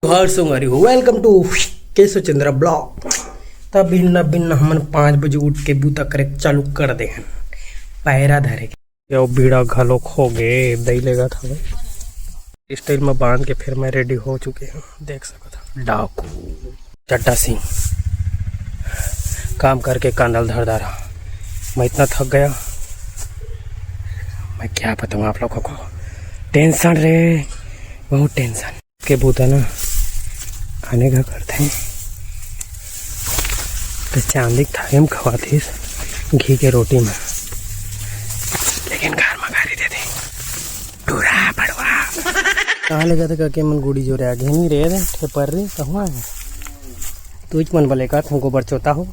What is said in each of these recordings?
हर संगरी हो welcome to Keshav Chandra blog. तब भिन्न भिन्न हमन 5 बजे उठ के बूता करे चालू कर दे हैं पैरा धरे के यो बीड़ा घलोक हो गए दई लेगा था स्टाइल में बांध के फिर मैं रेडी हो चुके हैं। देख सकता था डाकू चड्डा सिंह काम करके कांदल धर रहा। मैं इतना थक गया, मैं क्या बताऊँ आप लोगों को। टेंशन रे, बहुत टेंशन के बूता ना खाने का करते हैं। तो चांदी थाली में खवाती घी के रोटी में, लेकिन घर में गाड़ी दे दे टूरा पड़वा कहाँ लगा था के मन गुड़ी जो रहा नहीं रे ठेपर रे कहाँ है तू मन बोले का तुमको बरचोता हो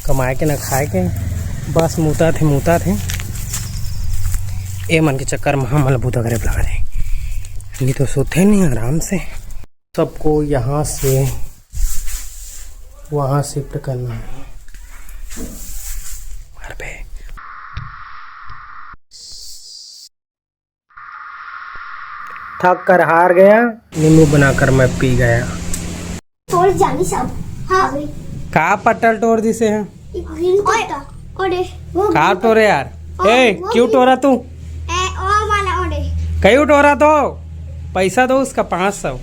कमाए के ना खाए के बस मुता थे ए मन के चक्कर में हम बूता करे लगा दे नहीं तो सोते नहीं आराम से। सबको यहाँ से वहाँ शिफ्ट करना है घर पे। थक कर हार गया, नींबू बनाकर मैं पी गया। तोड़ जानी सब हाँ का पट्टल तोड़ दिसे हैं का टोरे यार ए क्यों टोरा तू क्यों टोरा तो पैसा दो उसका 500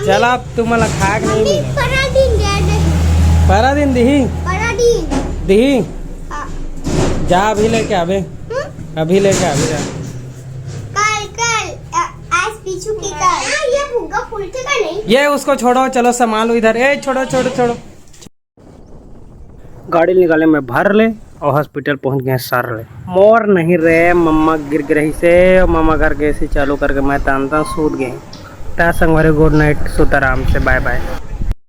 चला तू मला खाक नहीं परा दिन दिही जा अभी लेके आवे अभी लेके आवे जा ये उसको छोड़ो चलो संभालो इधर ए छोड़ो गाड़ी निकाले में भर ले और हॉस्पिटल पहुंच गए सर ले मोर नहीं रे मम्मा गिर रही से मम्मा करके ऐसे चालू करके मैं तानता सूत गए। संगवारी गुड नाइट सुत आराम से बाय बाय।